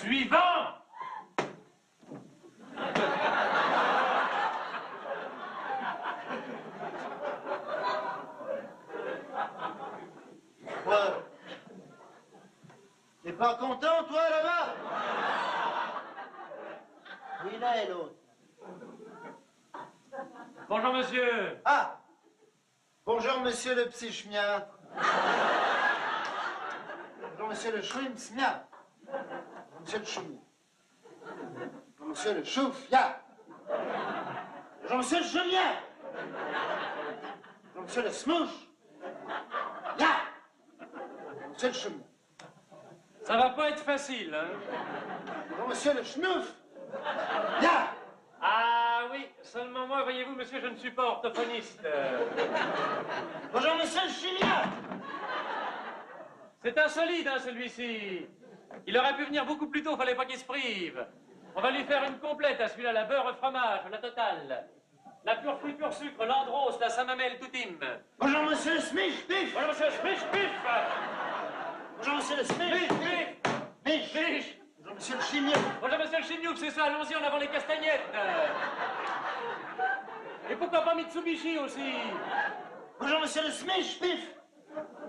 Suivant! Quoi? T'es pas content, toi, là-bas? Oui, là et l'autre. Bonjour, monsieur. Ah! Bonjour, monsieur le psychmiatre. Bonjour, monsieur le chouimsmiatre. Monsieur le choumia. Bonjour, monsieur le choufia. Bonjour, monsieur le choumia. Bonjour, monsieur le smouche. Ya! Monsieur le choumia. Ça va pas être facile, hein? Bonjour, monsieur le schnouf. Ya! Ah oui, seulement moi, voyez-vous, monsieur, je ne suis pas orthophoniste. Bonjour, monsieur le chimia. C'est insolide, hein, celui-ci. Il aurait pu venir beaucoup plus tôt, fallait pas qu'il se prive. On va lui faire une complète à celui-là, la beurre fromage, la totale. La pure fruit, pur sucre, l'andros, la Saint-Mamel, toutim. Bonjour, monsieur le smich, pif. Bonjour, monsieur Smich, pif. Bonjour, monsieur le smich, Pif, pif. pif, pif. Bonjour, monsieur le chimia. Bonjour, monsieur le chignouf, c'est ça, allons-y en avant les castagnettes. Et pourquoi pas Mitsubishi aussi? Bonjour, monsieur le smich, pif.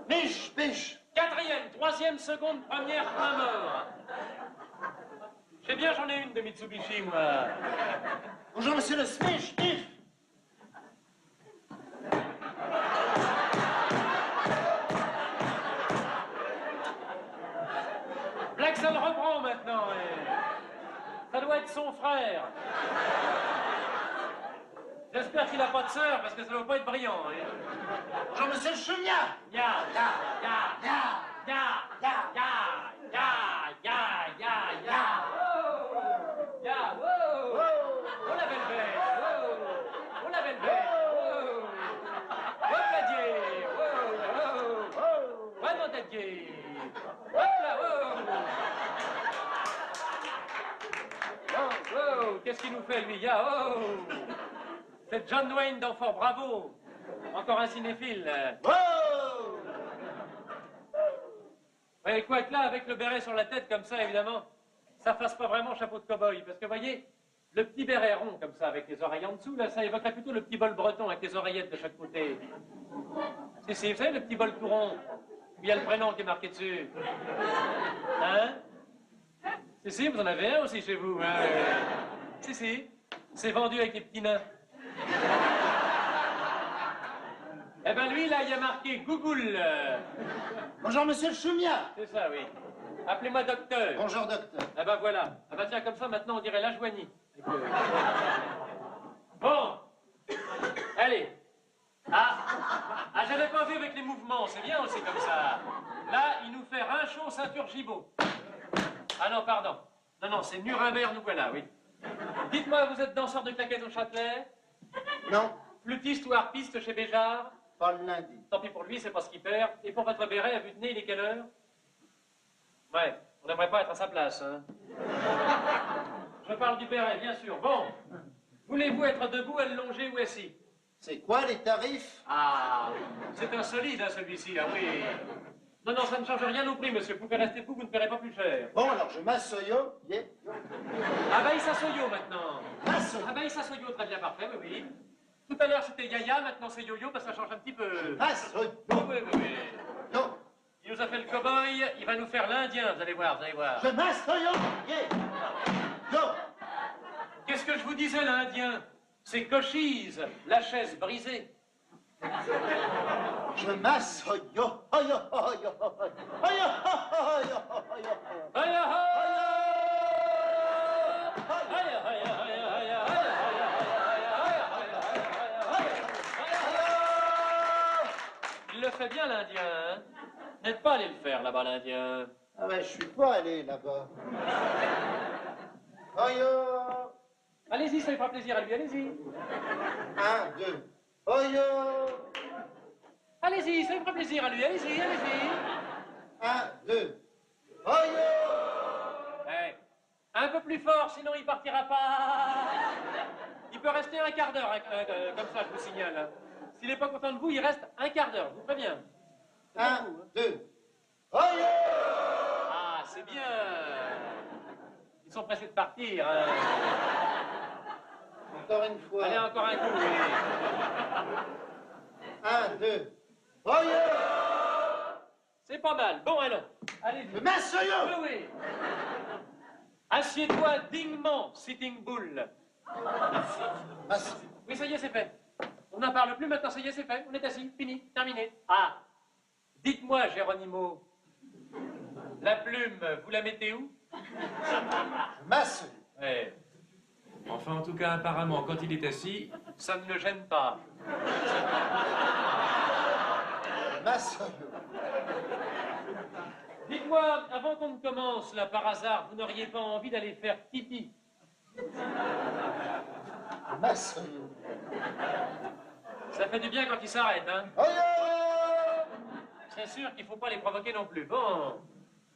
Mich, pich. Quatrième, troisième, seconde, première, point mort. Je sais bien, j'en ai une de Mitsubishi, moi. Bonjour, monsieur le smich, pif. Blackson reprend maintenant. Ça doit être son frère. J'espère qu'il n'a pas de sœur, parce que ça ne doit pas être brillant. Bonjour, monsieur le chounia. Ya, ya, ya, ya, ya, ya, ya, ya, ya, ya, ya. Ya, wow. Oh la belle bête, wow. Oh la belle bête, wow. Hop la dieu, wow, wow. Ouais, mon dieu. Hop là, wow. Oh, oh, qu'est-ce qu'il nous fait, lui? Ya, oh. C'est John Wayne dans Fort Bravo. Encore un cinéphile. Oh! Ouais, quoique là, avec le béret sur la tête comme ça, évidemment, ça fasse pas vraiment chapeau de cow-boy. Parce que, voyez, le petit béret rond comme ça, avec les oreilles en dessous, là, ça évoquerait plutôt le petit bol breton avec les oreillettes de chaque côté. Si, vous savez, le petit bol tout rond, où il y a le prénom qui est marqué dessus. Hein? Si, vous en avez un aussi chez vous. Hein? Si, c'est vendu avec les petits nains. Eh ben lui, là, il y a marqué Google. Bonjour, monsieur le choumiat. C'est ça, oui. Appelez-moi docteur. Bonjour, docteur. Ah ben voilà. Ah ben tiens, comme ça, maintenant, on dirait la joignie. Bon. Allez. Ah, j'avais pas vu avec les mouvements. C'est bien aussi comme ça. Là, il nous fait Rinchon, ceinture gibot. Ah non, pardon. Non, c'est Nuremberg, nous voilà, oui. Dites-moi, vous êtes danseur de claquettes au Châtelet? Non, Flûtiste ou harpiste chez Béjart? pas le lundi. Tant pis pour lui, c'est pas ce qu'il perd. Et pour votre béret, à vue de nez, il est quelle heure? Ouais, on n'aimerait pas être à sa place, hein. Je parle du béret, bien sûr. Bon, voulez-vous être debout, allongé ou assis? C'est quoi les tarifs? Ah, c'est insolide, hein, celui-ci, ah oui. Non, ça ne change rien au prix, monsieur. Vous pouvez rester debout, vous ne paierez pas plus cher. Bon, alors je m'assoyo. Yeah. Ah bah, il s'assoyo maintenant. M'assoyo. Ah bah, il s'assoyo, très bien, parfait, oui. Tout à l'heure, c'était Yaya, maintenant c'est Yo-Yo, parce que ça change un petit peu. M'assoyo. Oui. Non. Il nous a fait le cow-boy, il va nous faire l'Indien, vous allez voir, Je m'assoyo. Yeah. Non. Qu'est-ce que je vous disais, l'Indien? C'est Cochise, la chaise brisée. Je m'assoyo. Aïe, aïe, aïe, aïe, aïe, Il le fait bien, l'Indien, hein? N'êtes pas allé le faire, là-bas, l'Indien. Ah ben, je suis pas allé là-bas. Aïe, Allez-y, ça lui fera plaisir à lui, allez-y. 1, 2. Aïe, Allez-y, ça lui fera plaisir à lui, allez-y. 1, 2. Aïe. Ouais. Un peu plus fort, sinon il partira pas. Il peut rester un quart d'heure, comme ça, je vous signale. Hein. S'il n'est pas content de vous, il reste un quart d'heure, je vous préviens. 1, 2. Aïe. Ah, c'est bien. sont pressés de partir. Hein. Encore une fois. Allez, encore un coup. Oui. 1, 2. Voyez! C'est pas mal. Bon, allons. Allez-y. Le massoyo! Oui, oui. Assieds-toi dignement, Sitting Bull. Oui, ça y est, c'est fait. On n'en parle plus maintenant, ça y est, c'est fait. On est assis, fini, terminé. Ah, dites-moi, Géronimo, la plume, vous la mettez où? Massoyo. Ouais. Enfin, en tout cas, apparemment, quand il est assis, ça ne le gêne pas. Massoyo. Dites-moi, avant qu'on ne commence, là, par hasard, vous n'auriez pas envie d'aller faire pipi? Massoyo. Ça fait du bien quand ils s'arrêtent, hein? Voyez! C'est sûr qu'il ne faut pas les provoquer non plus. Bon.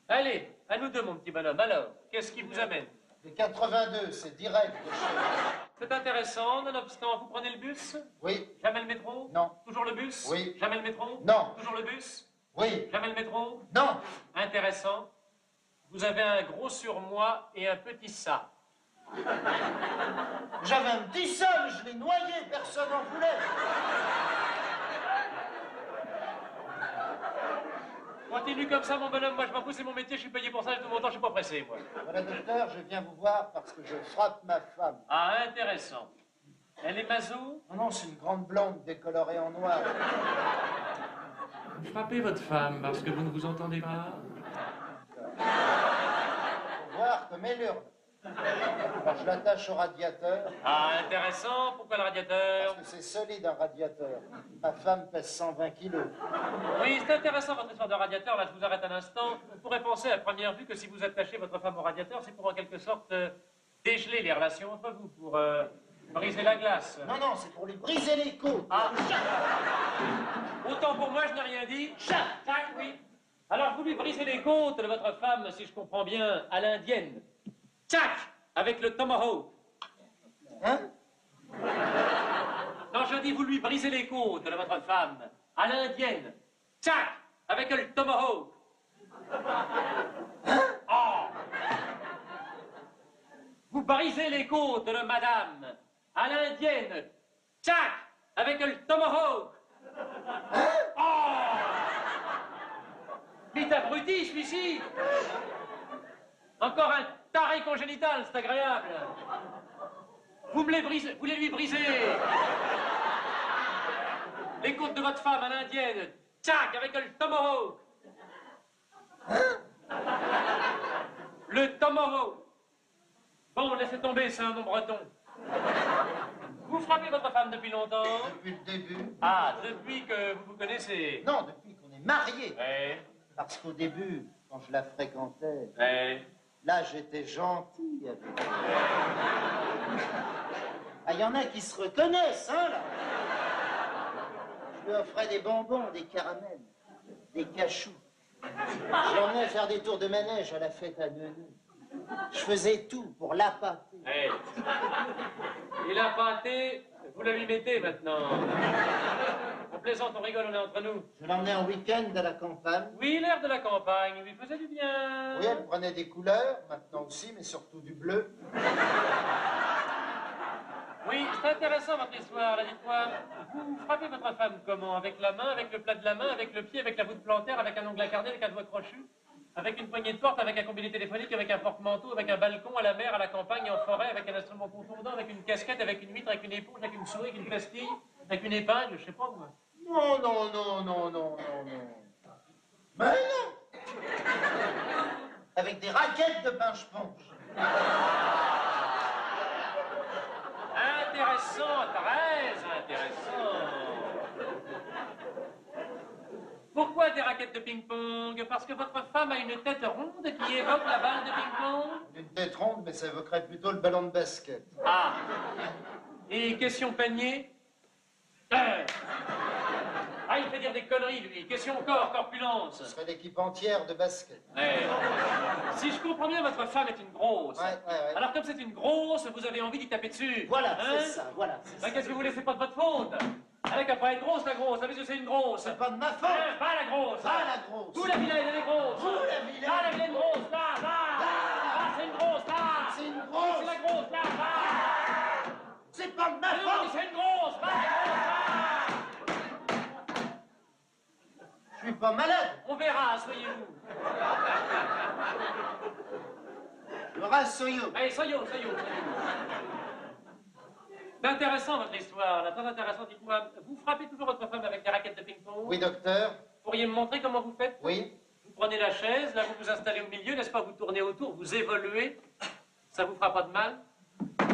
Allez, à nous deux, mon petit bonhomme. Alors, qu'est-ce qui vous amène? Les 82, c'est direct de chez... C'est intéressant, nonobstant. Vous prenez le bus? Oui. Jamais le métro? Non. Toujours le bus? Oui. Jamais le métro? Non. Toujours le bus? Oui. Jamais le métro? Non. Intéressant. Vous avez un gros surmoi et un petit ça. J'avais un petit seul, je l'ai noyé, personne n'en voulait. Continue comme ça, mon bonhomme. Moi, je m'en fous, c'est mon métier. Je suis payé pour ça. J'ai tout mon temps. Je suis pas pressé, moi. Voilà, docteur, je viens vous voir parce que je frappe ma femme. Ah, intéressant. Elle est maso? Non, non, c'est une grande blonde décolorée en noir. Frappez votre femme parce que vous ne vous entendez pas. Faut voir comme elle hurle. Alors, je l'attache au radiateur Ah, intéressant. Pourquoi le radiateur? parce que c'est solide un radiateur. Ma femme pèse 120 kilos. Oui, c'est intéressant votre histoire de radiateur. Là, je vous arrête un instant. On pourrait penser à première vue que si vous attachez votre femme au radiateur, c'est pour en quelque sorte dégeler les relations entre vous, pour briser la glace. Non, non, c'est pour lui briser les côtes. Ah. Autant pour moi, je n'ai rien dit. Tac, oui. Alors, vous lui brisez les côtes de votre femme, si je comprends bien, à l'indienne. Tac, avec le tomahawk. Hein? Non, je dis, vous lui brisez les côtes de votre femme, à l'indienne. Tac, avec le tomahawk. Oh. Vous brisez les côtes de madame, à l'indienne. Tac, avec le tomahawk. Oh. Mais t'as abruti, celui-ci. Encore un taré congénital, c'est agréable. Vous me les brisez, vous les lui brisez. Les côtes de votre femme à l'indienne. Tac, avec le tomahawk. Le tomahawk. Bon, laissez tomber, c'est un nom breton. Vous frappez votre femme depuis longtemps? Depuis le début. Ah, depuis que vous vous connaissez? Non, depuis qu'on est mariés. Ouais, Parce qu'au début, quand je la fréquentais, ouais. là, j'étais gentil avec elle. Ah, il y en a qui se reconnaissent, hein, là. Je lui offrais des bonbons, des caramels, des cachous. Je l'emmenais faire des tours de manège à la fête à Neuneu. Je faisais tout pour l'appâter. Ouais. Et la pâté, vous la lui mettez maintenant. On plaisante, on rigole, on est entre nous. Je l'emmenais en week-end à la campagne. Oui, l'air de la campagne lui faisait du bien. Oui, elle prenait des couleurs, maintenant aussi, mais surtout du bleu. Oui, c'est intéressant votre histoire, là, dites-moi. Vous frappez votre femme comment? Avec la main, avec le plat de la main, avec le pied, avec la voûte plantaire, avec un ongle incarné, avec un doigt crochu? Avec une poignée de porte, avec un combiné téléphonique, avec un porte-manteau, avec un balcon à la mer, à la campagne, en forêt, avec un instrument contondant, avec une casquette, avec une huître, avec une éponge, avec une souris, avec une pastille, avec une épingle, je sais pas moi. Non, non, non, non, non, non, non. Mais non! Avec des raquettes de pinche-ponche. Intéressant, très intéressant. Pourquoi des raquettes de ping-pong? Parce que votre femme a une tête ronde qui évoque la balle de ping-pong? Une tête ronde, mais ça évoquerait plutôt le ballon de basket. Ah. Et question panier? Ah, il fait dire des conneries, lui. Question corps, corpulence. Ce serait l'équipe entière de basket. Ouais. Si je comprends bien, votre femme est une grosse. Ouais. Alors, comme c'est une grosse, vous avez envie d'y taper dessus. Voilà, Hein? c'est ça, voilà. c'est Ben, ça. qu'est-ce que vous voulez? C'est pas de votre faute. Elle n'a pas être grosse, la grosse. Savez que c'est une grosse. C'est pas de ma faute. Hein, pas la grosse. Pas la grosse. Où la vilaine, elle est grosse. Où la vilaine? Ah, la vilaine grosse, là. Ah, c'est une grosse, là. C'est prendre ma Ah non, femme. mais c'est une grosse, va, Je suis pas malade. on verra, asseyez-vous. Le rassoyou. Allez, soyons. C'est intéressant votre histoire, là, très intéressant. Dites-moi, vous frappez toujours votre femme avec des raquettes de ping-pong? Oui, docteur. Pourriez me montrer comment vous faites? Oui. Vous prenez la chaise, là vous vous installez au milieu, n'est-ce pas? Vous tournez autour, vous évoluez, ça vous fera pas de mal.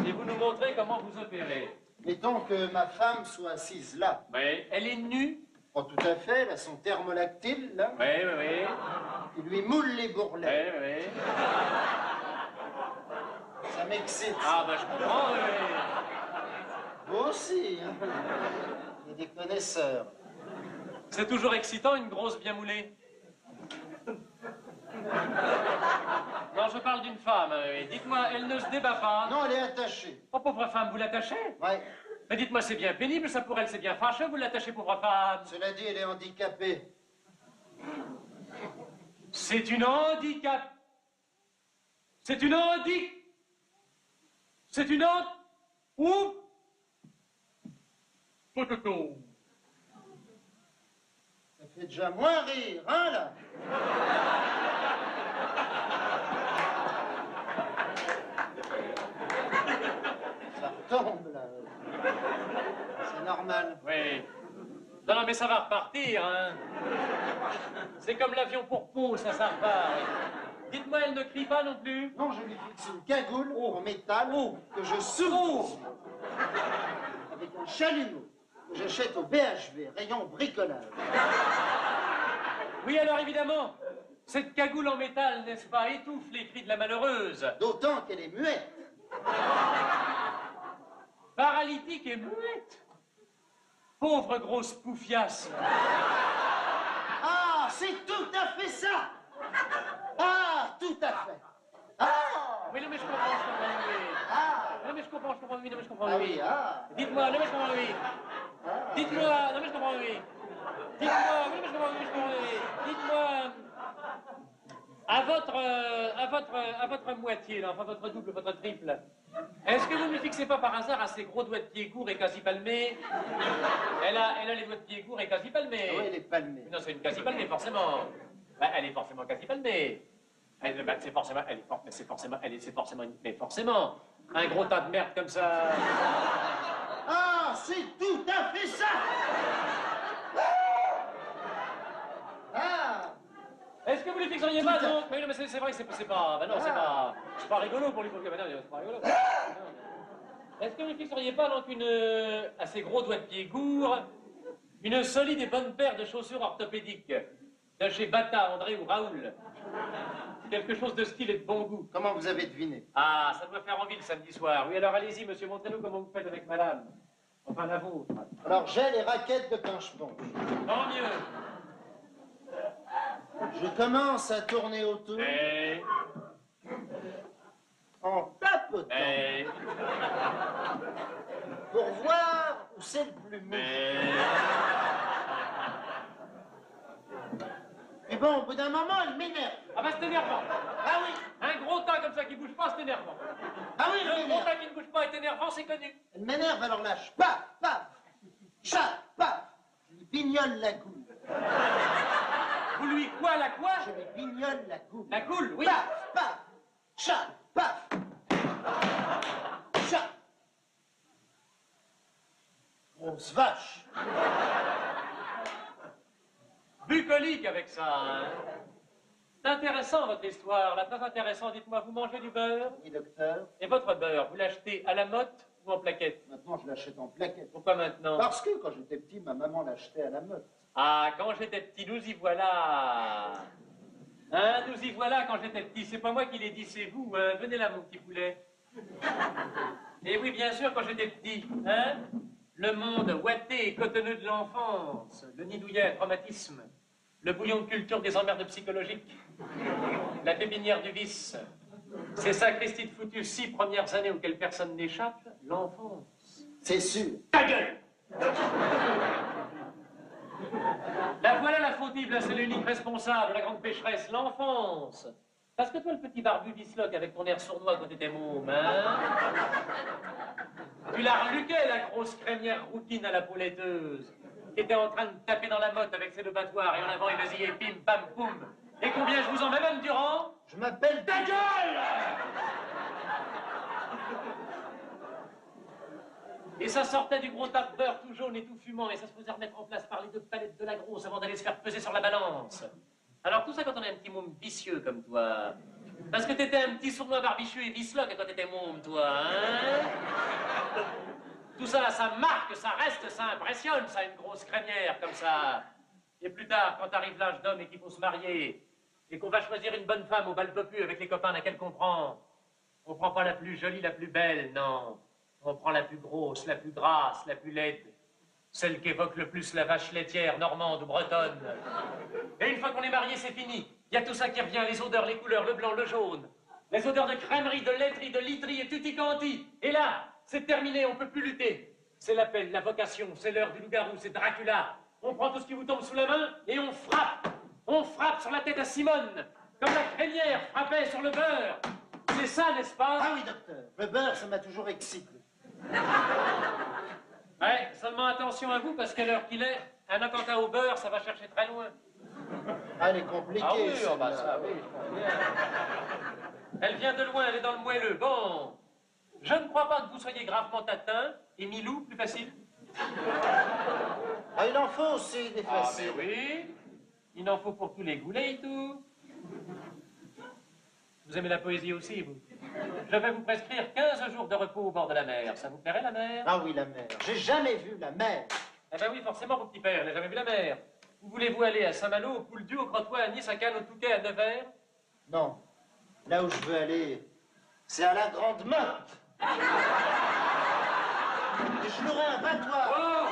Et vous nous montrez comment vous opérez. Mettons que ma femme soit assise là. Oui. Elle est nue? Pas tout à fait, elle a son thermolactyle, là. Oui. Il lui moule les bourrelets. Oui. Ça m'excite. Ah ben je comprends, oui. Vous aussi, hein. Il y a des connaisseurs. C'est toujours excitant, une grosse bien moulée. Non, je parle d'une femme. Dites-moi, elle ne se débat pas? Non, elle est attachée. Oh, pauvre femme, vous l'attachez? Ouais. Mais dites-moi, c'est bien pénible, ça pour elle, c'est bien fâcheux, vous l'attachez, pauvre femme. Cela dit, elle est handicapée. C'est une handicap. C'est une handi... C'est une hand... Ouh. Pototo. Ça fait déjà moins rire, hein, là. Ça retombe, là. C'est normal. Oui. Non, mais ça va repartir, hein. C'est comme l'avion pour Pau, ça repart. Dites-moi, elle ne crie pas non plus? Non, je lui fixe une cagoule en métal que je souffle dessus. Avec un chalumeau que j'achète au BHV, rayon bricolage. Oui, alors évidemment, cette cagoule en métal, n'est-ce pas, étouffe les cris de la malheureuse. D'autant qu'elle est muette. Paralytique et muette. Pauvre grosse poufiasse. Ah, c'est tout à fait ça. Ah, tout à fait. Ah. Oui, non, mais je comprends, oui. Ah. Non, mais je comprends, oui, non, mais je comprends, Ah oui. oui, ah. Dites-moi, non, mais je comprends, oui. Ah. Dites-moi, non, mais je comprends, oui. Dites-moi, oui, mais je comprends, oui. Dites-moi, à votre moitié, là, enfin votre double, votre triple, est-ce que vous ne lui fixez pas par hasard à ses gros doigts de pied courts et quasi palmés? Elle a les doigts de pied courts et quasi palmés. Ah oui, elle est palmée. Non, c'est une quasi palmée, forcément. Bah, elle est forcément quasi palmée. C'est forcément, mais forcément. Un gros tas de merde comme ça. Ah, c'est tout à fait ça. Ah. Est-ce que vous lui fixeriez pas donc? Mais non, mais c'est vrai que c'est pas. Ben non, c'est pas rigolo pour lui. Ben non, c'est pas rigolo. Est-ce que vous lui fixeriez pas donc à ses gros doigts de pied courts, une solide et bonne paire de chaussures orthopédiques de chez Bata, André ou Raoul? Quelque chose de style et de bon goût. Comment vous avez deviné? Ah, ça doit faire envie le samedi soir. Oui, alors allez-y, monsieur, montrez-nous comment vous faites avec madame. Enfin, la vôtre. Alors, j'ai les raquettes de pinche-ponche. Tant mieux. Je commence à tourner autour en tapotant pour voir où c'est le plus mou. Mais bon, au bout d'un moment, elle m'énerve. Ah bah c'est énervant. Ah oui, Un gros tas comme ça qui bouge pas, c'est énervant. ah oui, elle Le gros m'énerve. tas qui ne bouge pas est énervant, c'est connu. Elle m'énerve, alors là, je paf, paf, chat, paf, je lui bignole la goule. Vous lui quoi, la quoi? Je lui bignole la goule. La coule, oui. Paf, paf, chat, paf, chat. Grosse vache. Bucolique avec ça, hein. C'est intéressant votre histoire, là, très intéressant. Dites-moi, vous mangez du beurre? Oui, docteur. Et votre beurre, vous l'achetez à la motte ou en plaquette? Maintenant, je l'achète en plaquette. Pourquoi maintenant? Parce que quand j'étais petit, ma maman l'achetait à la meute. Ah, quand j'étais petit, nous y voilà. Hein, nous y voilà quand j'étais petit. C'est pas moi qui l'ai dit, c'est vous. Hein. Venez là, mon petit poulet. Et oui, bien sûr, quand j'étais petit. Hein, le monde ouaté et cotonneux de l'enfance. Le nid douillet, traumatisme. Le bouillon de culture des emmerdes psychologiques. La pépinière du vice. Ces sacristi de foutus 6 premières années auxquelles personne n'échappe. L'enfance. C'est sûr. Ta gueule! La voilà la fautive, là, c'est l'unique responsable, la grande pécheresse, l'enfance. Parce que toi, le petit barbu bisloc avec ton air sournois quand t'étais môme, hein? Tu la reluquais, la grosse crémière rouquine à la peau laiteuse, qui était en train de taper dans la motte avec ses deux battoirs, et en avant, et vas-y, et pim, pam, poum. Et combien je vous en mets, même Durand? Je m'appelle Ta gueule! Et ça sortait du gros tas de beurre tout jaune et tout fumant, et ça se faisait remettre en place par les deux palettes de la grosse avant d'aller se faire peser sur la balance. Alors tout ça quand on est un petit môme vicieux comme toi. Parce que t'étais un petit sournois barbichu et visloque quand t'étais môme, toi, hein? Tout ça, ça marque, ça reste, ça impressionne, ça, une grosse crémière comme ça. Et plus tard, quand arrive l'âge d'homme et qu'il faut se marier, et qu'on va choisir une bonne femme au bal popu avec les copains laquelle qu'on prend pas la plus jolie, la plus belle, non. On prend la plus grosse, la plus grasse, la plus laide. Celle qui évoque le plus la vache laitière normande ou bretonne. Et une fois qu'on est marié, c'est fini. Il y a tout ça qui revient, les odeurs, les couleurs, le blanc, le jaune. Les odeurs de crèmerie, de laiterie, de literie et tutti quanti. Et là, c'est terminé, on peut plus lutter. C'est l'appel, la vocation, c'est l'heure du loup-garou, c'est Dracula. On prend tout ce qui vous tombe sous la main et on frappe. On frappe sur la tête à Simone, comme la crémière frappait sur le beurre. C'est ça, n'est-ce pas? Ah oui, docteur. Le beurre, ça m'a toujours excité. Ouais, seulement attention à vous, parce qu'à l'heure qu'il est, un attentat au beurre, ça va chercher très loin. Ah, elle est compliquée. Ah oui, celle-là. bah ça, oui, je comprends bien. Elle vient de loin, elle est dans le moelleux. Bon, je ne crois pas que vous soyez gravement atteint. Et Milou, plus facile? Ah, il en faut aussi des Ah, faciles. mais oui, il en faut pour tous les goulets et tout. Vous aimez la poésie aussi, vous? Je vais vous prescrire 15 jours de repos au bord de la mer. Ça vous plairait, la mer? Ah oui, la mer. J'ai jamais vu la mer. Eh ben oui, forcément, mon petit père, il n'a jamais vu la mer. Où voulez-vous aller? À Saint-Malo, au Pouldu, au Crotoy, à Nice, à Cannes, au Touquet, à Nevers? Non. Là où je veux aller, c'est à la Grande Motte. Et je louerai un battoir. Oh,